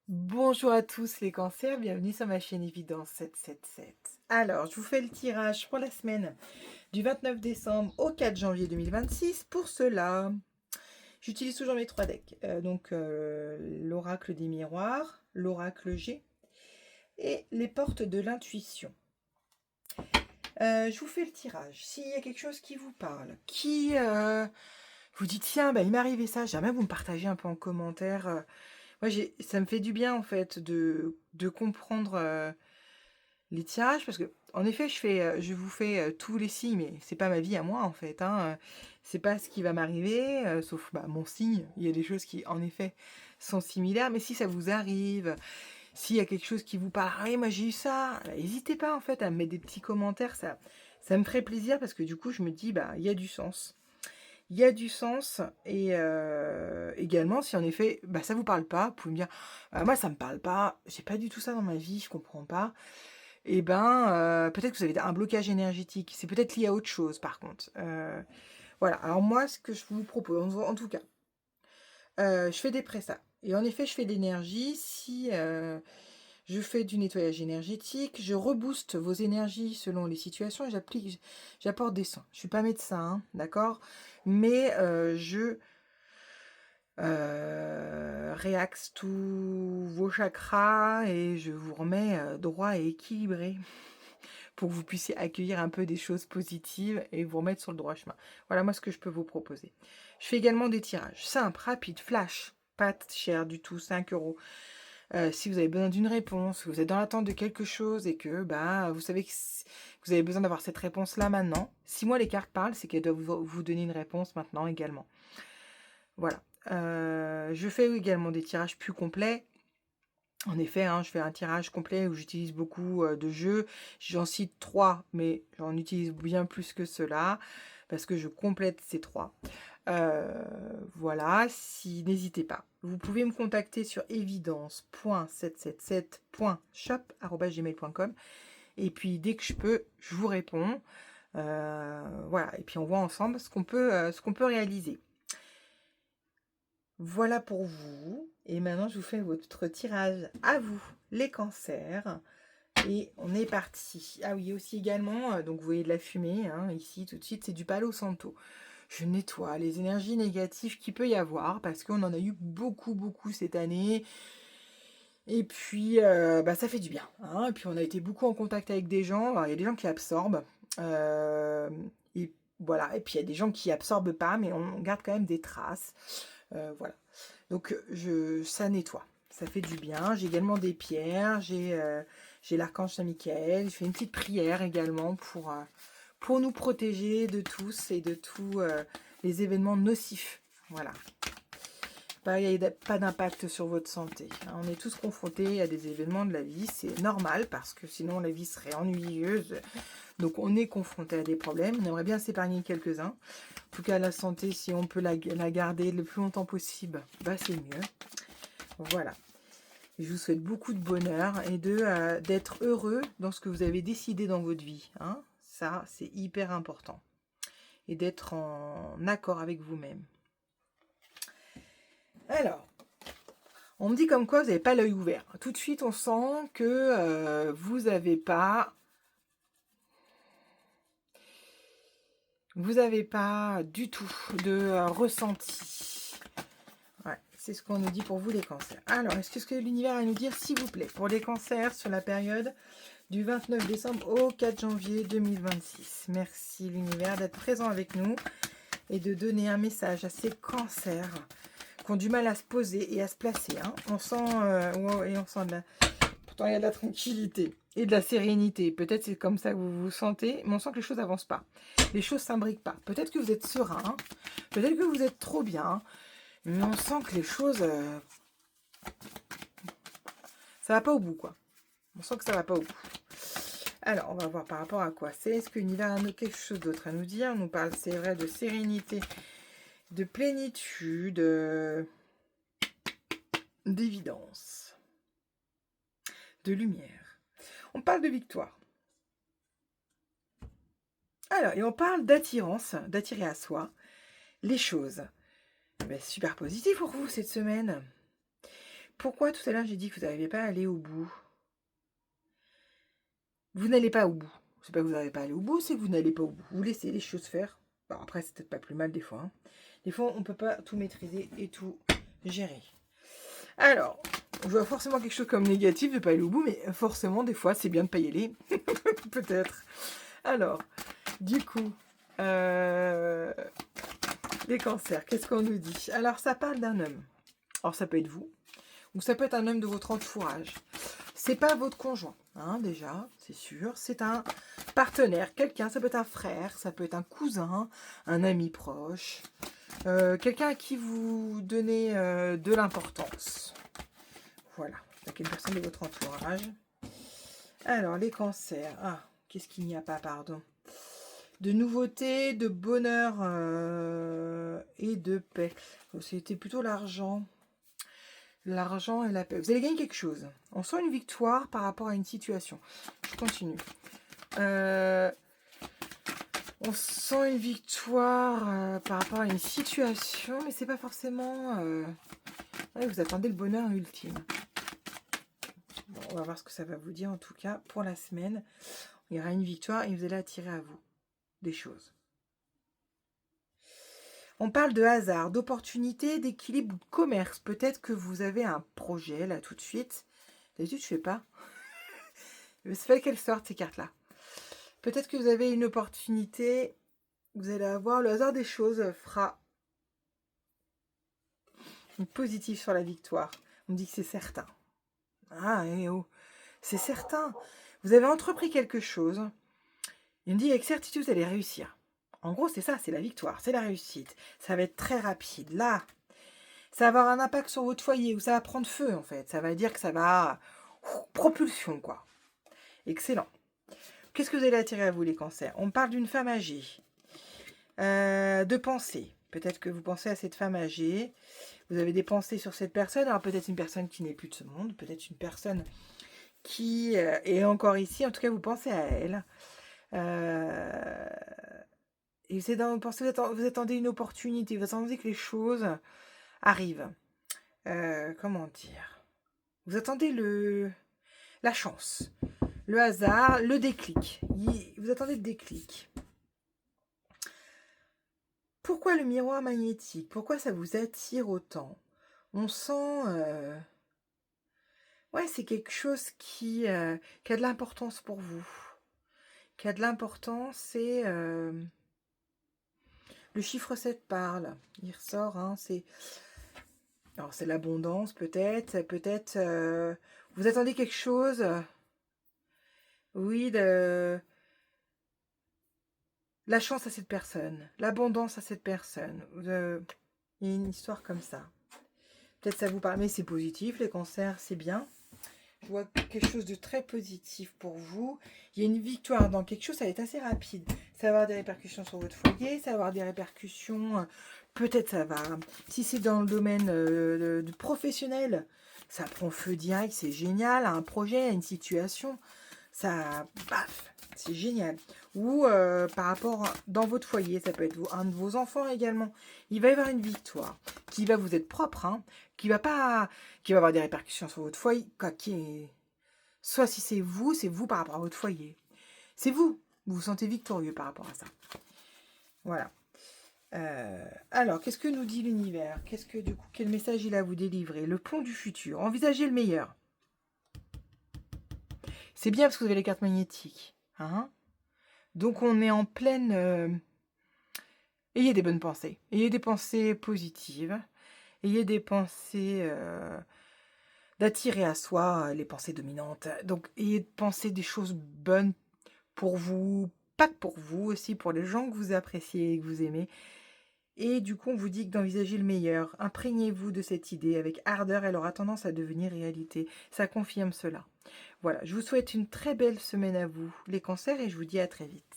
Bonjour à tous les cancers, bienvenue sur ma chaîne Évidence 777. Alors, je vous fais le tirage pour la semaine du 29 décembre au 4 janvier 2026. Pour cela, j'utilise toujours mes trois decks. L'oracle des miroirs, l'oracle G et les portes de l'intuition. Je vous fais le tirage. S'il y a quelque chose qui vous parle, qui vous dit tiens, il m'est arrivé ça, jamais vous me partagez un peu en commentaire. Moi, ça me fait du bien en fait de comprendre les tirages parce que en effet, je vous fais tous les signes, mais c'est pas ma vie à moi en fait. C'est pas ce qui va m'arriver, sauf mon signe. Il y a des choses qui en effet sont similaires, mais si ça vous arrive, s'il y a quelque chose qui vous parle, ah oui, moi j'ai eu ça, n'hésitez pas en fait à me mettre des petits commentaires, ça me ferait plaisir parce que du coup je me dis il y a du sens. Il y a du sens et également si en effet ça vous parle pas, vous pouvez me dire moi ça me parle pas, j'ai pas du tout ça dans ma vie, je comprends pas. Et peut-être que vous avez un blocage énergétique, c'est peut-être lié à autre chose par contre. Voilà, alors moi ce que je vous propose, en tout cas, je fais des prestats. Et en effet, je fais de l'énergie. Si je fais du nettoyage énergétique, je rebooste vos énergies selon les situations et j'apporte des soins. Je suis pas médecin, hein, d'accord? Mais je réaxe tous vos chakras et je vous remets droit et équilibré pour que vous puissiez accueillir un peu des choses positives et vous remettre sur le droit chemin. Voilà moi ce que je peux vous proposer. Je fais également des tirages simples, rapides, flash, pas cher du tout, 5 €. Si vous avez besoin d'une réponse, vous êtes dans l'attente de quelque chose et que vous savez que vous avez besoin d'avoir cette réponse-là maintenant. Si moi les cartes parlent, c'est qu'elles doivent vous donner une réponse maintenant également. Voilà. Je fais également des tirages plus complets. En effet, je fais un tirage complet où j'utilise beaucoup de jeux. J'en cite 3, mais j'en utilise bien plus que cela parce que je complète ces 3. Voilà, n'hésitez pas. Vous pouvez me contacter sur évidence.777.shop@gmail.com et puis dès que je peux, je vous réponds. Voilà, et puis on voit ensemble ce qu'on peut réaliser. Voilà pour vous. Et maintenant, je vous fais votre tirage à vous, les cancers. Et on est parti. Ah oui, aussi également, donc vous voyez de la fumée, ici, tout de suite, c'est du Palo Santo. Je nettoie les énergies négatives qu'il peut y avoir, parce qu'on en a eu beaucoup, beaucoup cette année. Et puis, ça fait du bien. Et puis, on a été beaucoup en contact avec des gens. Alors, il y a des gens qui absorbent. Et voilà. Et puis, il y a des gens qui absorbent pas, mais on garde quand même des traces. Voilà. Donc, ça nettoie. Ça fait du bien. J'ai également des pierres. J'ai l'archange Saint-Michael. Je fais une petite prière également pour nous protéger de tous et de tous les événements nocifs. Voilà. Il n'y a pas d'impact sur votre santé. On est tous confrontés à des événements de la vie. C'est normal parce que sinon la vie serait ennuyeuse. Donc on est confronté à des problèmes. On aimerait bien s'épargner quelques-uns. En tout cas, la santé, si on peut la garder le plus longtemps possible, c'est mieux. Voilà. Je vous souhaite beaucoup de bonheur et d'être heureux dans ce que vous avez décidé dans votre vie. Ça, c'est hyper important. Et d'être en accord avec vous-même. Alors, on me dit comme quoi vous n'avez pas l'œil ouvert. Tout de suite, on sent que vous n'avez pas... Vous n'avez pas du tout de ressenti. Ouais, c'est ce qu'on nous dit pour vous les cancers. Alors, est-ce que l'univers va nous dire, s'il vous plaît, pour les cancers sur la période du 29 décembre au 4 janvier 2026. Merci l'univers d'être présent avec nous et de donner un message à ces cancers qui ont du mal à se poser et à se placer. On sent, et on sent pourtant il y a de la tranquillité et de la sérénité. Peut-être c'est comme ça que vous vous sentez, mais on sent que les choses n'avancent pas. Les choses ne s'imbriquent pas. Peut-être que vous êtes serein, peut-être que vous êtes trop bien, mais on sent que les choses... ça va pas au bout, quoi. On sent que ça va pas au bout. Alors, on va voir par rapport à quoi c'est. Est-ce que l'univers a quelque chose d'autre à nous dire? On nous parle, c'est vrai, de sérénité, de plénitude, d'évidence, de lumière. On parle de victoire. Alors, et on parle d'attirance, d'attirer à soi les choses. Super positif pour vous cette semaine. Pourquoi tout à l'heure j'ai dit que vous n'arriviez pas à aller au bout? Vous n'allez pas au bout. C'est pas que vous n'arrivez pas à aller au bout, c'est que vous n'allez pas au bout. Vous laissez les choses faire. Bon, après, c'est peut-être pas plus mal des fois. Hein. Des fois, on ne peut pas tout maîtriser et tout gérer. Alors, je vois forcément quelque chose comme négatif de ne pas aller au bout, mais forcément, des fois, c'est bien de ne pas y aller. Peut-être. Alors, du coup, les cancers, qu'est-ce qu'on nous dit? Alors, ça parle d'un homme. Alors, ça peut être vous, ou ça peut être un homme de votre entourage. C'est pas votre conjoint, hein, déjà, c'est sûr. C'est un partenaire, quelqu'un, ça peut être un frère, ça peut être un cousin, un ami proche, quelqu'un à qui vous donnez de l'importance. Voilà, avec une personne de votre entourage. Alors, les cancers. Ah, qu'est-ce qu'il n'y a pas, pardon? De nouveautés, de bonheur et de paix. C'était plutôt l'argent. L'argent et la paix. Vous allez gagner quelque chose. On sent une victoire par rapport à une situation. Je continue. On sent une victoire par rapport à une situation, mais c'est pas forcément... Ouais, vous attendez le bonheur ultime. Bon, on va voir ce que ça va vous dire en tout cas pour la semaine. Il y aura une victoire et vous allez attirer à vous des choses. On parle de hasard, d'opportunité, d'équilibre ou de commerce. Peut-être que vous avez un projet là tout de suite. D'habitude, je fais pas. C'est fait qu'elles sortent ces cartes-là. Peut-être que vous avez une opportunité. Vous allez avoir le hasard des choses fera une positive sur la victoire. On me dit que c'est certain. Ah, eh oh, c'est certain. Vous avez entrepris quelque chose. Il me dit avec certitude, vous allez réussir. En gros, c'est ça, c'est la victoire, c'est la réussite. Ça va être très rapide. Là, ça va avoir un impact sur votre foyer, ou ça va prendre feu, en fait. Ça va dire que ça va... propulsion, quoi. Excellent. Qu'est-ce que vous allez attirer à vous, les cancers? On parle d'une femme âgée. De pensée. Peut-être que vous pensez à cette femme âgée. Vous avez des pensées sur cette personne. Alors, peut-être une personne qui n'est plus de ce monde. Peut-être une personne qui est encore ici. En tout cas, vous pensez à elle. Et c'est dans vos pensées, vous attendez une opportunité, vous attendez que les choses arrivent. Comment dire? Vous attendez la chance, le hasard, le déclic. Vous attendez le déclic. Pourquoi le miroir magnétique? Pourquoi ça vous attire autant? On sent... ouais, c'est quelque chose qui a de l'importance pour vous. Qui a de l'importance et... le chiffre 7 parle, il ressort, hein, c'est l'abondance peut-être, vous attendez quelque chose, oui, de la chance à cette personne, l'abondance à cette personne, il y a une histoire comme ça. Peut-être ça vous parle, mais c'est positif, les cancers, c'est bien. Je vois quelque chose de très positif pour vous. Il y a une victoire dans quelque chose, ça va être assez rapide. Ça va avoir des répercussions sur votre foyer, ça va avoir des répercussions... peut-être ça va... Si c'est dans le domaine professionnel, ça prend feu direct, c'est génial. Un projet, une situation, ça... Paf, c'est génial. Ou par rapport dans votre foyer, ça peut être un de vos enfants également. Il va y avoir une victoire qui va vous être propre, hein, qui va avoir des répercussions sur votre foyer, quoi, soit si c'est vous par rapport à votre foyer. C'est vous vous sentez victorieux par rapport à ça. Voilà. Alors, qu'est-ce que nous dit l'univers? Quel message il a à vous délivrer? Le pont du futur. Envisagez le meilleur. C'est bien parce que vous avez les cartes magnétiques. Hein? Donc, on est en pleine... ayez des bonnes pensées. Ayez des pensées positives. Ayez des pensées... d'attirer à soi les pensées dominantes. Donc, ayez de penser des choses bonnes pour vous, pas que pour vous, aussi pour les gens que vous appréciez et que vous aimez. Et du coup, on vous dit que d'envisager le meilleur. Imprégnez-vous de cette idée avec ardeur, elle aura tendance à devenir réalité. Ça confirme cela. Voilà, je vous souhaite une très belle semaine à vous, les cancers, et je vous dis à très vite.